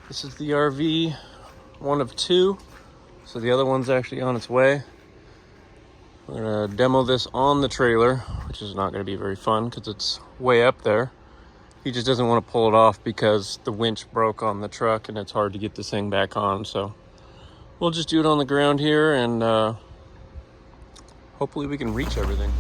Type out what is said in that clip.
This is the RV, one of two. So the other one's actually on its way. We're gonna demo this on the trailer, which is not gonna be very fun because it's way up there. He just doesn't want to pull it off because the winch broke on the truck and it's hard to get this thing back on. So we'll just do it on the ground here and hopefully we can reach everything.